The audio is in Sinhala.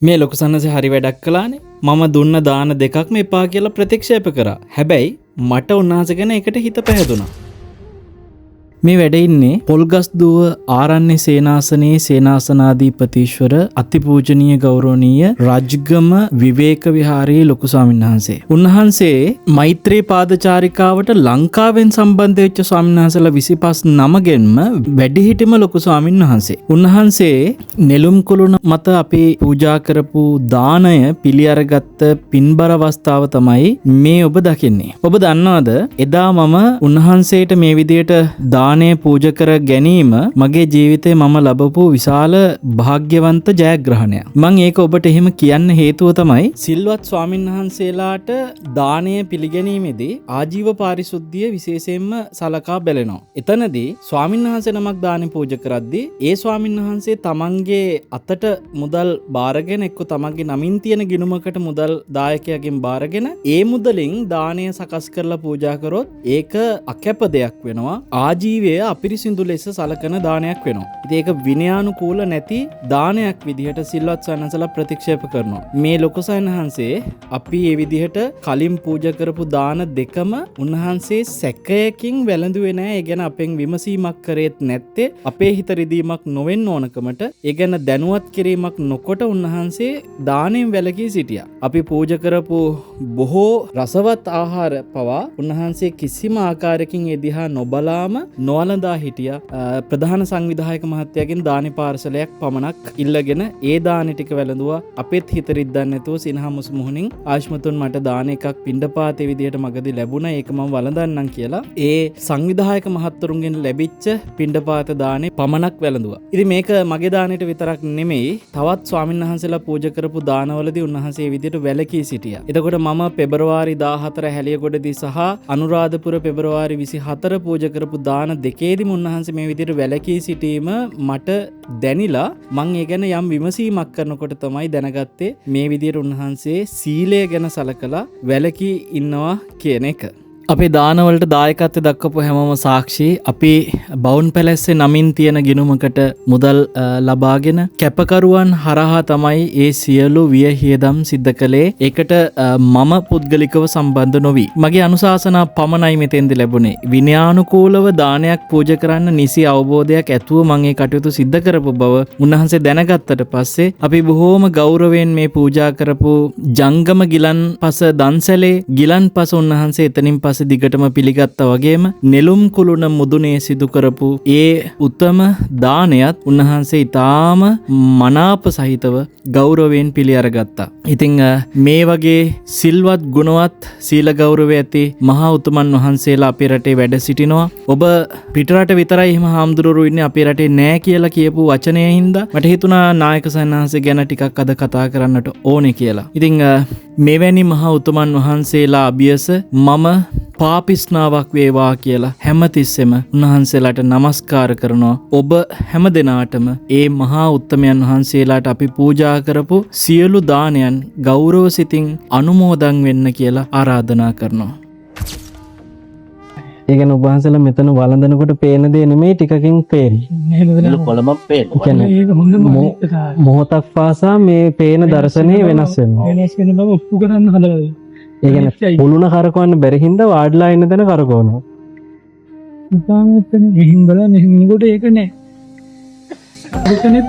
මේ ලොකු සන්නසේ හරි වැඩක් කළානේ. මම දුන්න දාන දෙකක්ම එපා කියලා ප්‍රතික්ෂේප කරා. හැබැයි මට උන්වහන්සේ ගැන එකට හිත පැහැදුනා. මේ වැඩේ ඉන්නේ පොල්ගස්දුව ආරණ්‍ය සේනාසනයේ සේනාසනාධිපතීශ්වර අතිපූජනීය ගෞරවනීය රජ්ගම විවේක විහාරයේ ලොකු ස්වාමීන් වහන්සේ. උන්වහන්සේ මෛත්‍රී පාදචාරිකාවට ලංකාවෙන් සම්බන්ධ වෙච්ච ස්වාමීන් වහන්සේලා 25 නමගෙන්ම වැඩිහිටියම ලොකු ස්වාමීන් වහන්සේ. උන්වහන්සේ නෙළුම් කුළුණ මත අපි පූජා කරපු දාණය පිළි අරගත්ත පින්බර අවස්ථාව තමයි මේ ඔබ දකින්නේ. ඔබ දන්නවද එදා මම උන්වහන්සේට මේ විදියට දානය පූජා කර ගැනීම මගේ ජීවිතේ මම ලැබපු විශාල භාග්‍යවන්ත ජයග්‍රහණයක්. මම ඒක ඔබට එහෙම කියන්න හේතුව තමයි සිල්වත් ස්වාමීන් වහන්සේලාට දානය පිළිගැනීමේදී ආජීව පාරිශුද්ධිය විශේෂයෙන්ම සලකා බැලෙනවා. එතනදී ස්වාමීන් වහන්සේ නමක් දානය පූජා කරද්දී ඒ ස්වාමීන් වහන්සේ තමන්ගේ අතට මුදල් බාරගෙන එක්ක තමන්ගේ නමින් තියෙන ගිණුමකට මුදල් දායකයාගෙන් බාරගෙන ඒ මුදලින් දානය සකස් කරලා පූජා කරොත් ඒක අකැප දෙයක් වෙනවා. ආජීවය අපිරිසිදු ලෙස සලකන දානයක් වෙනවා. ඉතින් ඒක විනයානුකූල නැති දානයක් විදිහට සිල්වත් සයන්සලා ප්‍රතික්ෂේප කරනවා. මේ ලොකු සයන්හන්සේ අපි මේ විදිහට කලින් පූජා කරපු දාන දෙකම උන්වහන්සේ සැකයකින් වැළඳුවේ නැහැ. ඒ ගැන අපෙන් විමසීමක් කරේත් නැත්තේ අපේ හිත රිදීමක් නොවෙන්න ඕනකමට ඒ ගැන දැනුවත් කිරීමක් නොකොට උන්වහන්සේ දාණයෙන් වැළකී සිටියා. අපි පූජා කරපු බොහෝ රසවත් ආහාර පවා උන්වහන්සේ කිසිම ආකාරයකින් ඒ දිහා නොබලාම නොවලඳා හිටියා. ප්‍රධාන සංවිධායක මහත්තයාගෙන් දානි පාර්සලයක් පමණක් ඉල්ලගෙන ඒ දානි ටික වැළඳුවා. අපෙත් හිත රිද්දන්නේ නැතුව සිනහ මුස්මුහුණින් ආශ්මතුන් මට දාන එකක් පිණ්ඩපාතේ විදියට මගදී ලැබුණා. ඒක මම වළඳන්නම් කියලා ඒ සංවිධායක මහත්තුරුන්ගෙන් ලැබිච්ච පිණ්ඩපාත දානේ පමණක් වැළඳුවා. ඉතින් මේක මගේ දානෙට විතරක් නෙමෙයි තවත් ස්වාමීන් වහන්සේලා පූජා කරපු දානවලදී උන්වහන්සේ මේ විදියට වැළකී සිටියා. එතකොට මම පෙබරවාරි 14 හැලියගොඩදී සහ අනුරාධපුර පෙබරවාරි 24 පූජා කරපු දාන දෙකේදීම උන්වහන්සේ මේ විදිහට වැළකී සිටීම මට දැනිලා මම ඒ ගැන යම් විමසීමක් කරනකොට තමයි දැනගත්තේ මේ විදිහට උන්වහන්සේ සීලය ගැන සලකලා වැළකී ඉන්නවා කියන එක. අපේ දානවලට දායකත්වය දක්වපු හැමෝම සාක්ෂි. අපි බවුන් පැලැස්සේ නමින් තියෙන ගිණුමකට මුදල් ලබාගෙන කැපකරුවන් හරහා තමයි ඒ සියලු වියහියදම් සිද්ධ කළේ. ඒකට මම පුද්ගලිකව සම්බන්ධ නොවි. මගේ අනුශාසනා පමණයි මෙතෙන්දි ලැබුණේ. විනයානුකූලව දානයක් පූජා කරන්න නිසි අවබෝධයක් ඇතුව මම ඒ කටයුතු සිද්ධ කරපු බව උන්වහන්සේ දැනගත්තට පස්සේ අපි බොහෝම ගෞරවයෙන් මේ පූජා කරපු ජංගම ගිලන්පස දන්සැලේ ගිලන්පස උන්වහන්සේ එතනින් පස්සේ දිගටම පිළිගත්තා වගේම නෙළුම් කුළුණ මුදුනේ සිදු කරපු ඒ උත්තම දානයත් උන්වහන්සේ ඊටාම මනාප සහිතව ගෞරවයෙන් පිළි අරගත්තා. ඉතින් මේ වගේ සිල්වත් ගුණවත් සීල ගෞරවය ඇති මහා උතුමන් වහන්සේලා අපේ රටේ වැඩ සිටිනවා. ඔබ පිටරට විතරයි එහෙම හාමුදුරුවෝ ඉන්නේ අපේ රටේ නෑ කියලා කියපු වචනය හින්දා මට හිතුණා නායක සයන්හන්සේ ගැන ටිකක් අද කතා කරන්නට ඕනේ කියලා. ඉතින් මෙවැනි මහා උතුමන් වහන්සේලා අභියස මම පාපිස්නාවක් වේවා කියලා හැමතිස්සෙම උන්වහන්සේලාට නමස්කාර කරනවා. ඔබ හැම දෙනාටම ඒ මහා උත්තමයන් වහන්සේලාට අපි පූජා කරපු සියලු දානයන් ගෞරව සිතින් අනුමෝදන් වෙන්න කියලා ආරාධනා කරනවා. ඒ කියන්නේ ඔබ වහන්සේලා මෙතන වළඳනකොට පේන දේ නෙමෙයි ටිකකින් පේන්නේ. කොළමක් පේනවා. මොහොතක් පාසා මේ පේන දර්ශනේ වෙනස් වෙනවා. වෙනස් වෙන බව ඔප්පු කරන්න හදලා. ඒ කියන්නේ පුළුණ කරකවන්න බැරි හින්දා වාඩිලා ඉන්න තැන කරකවනවා. ඉතින් මෙතන මෙහින් බලන්න මෙහින් කොට ඒක නෑ. ඒකනේ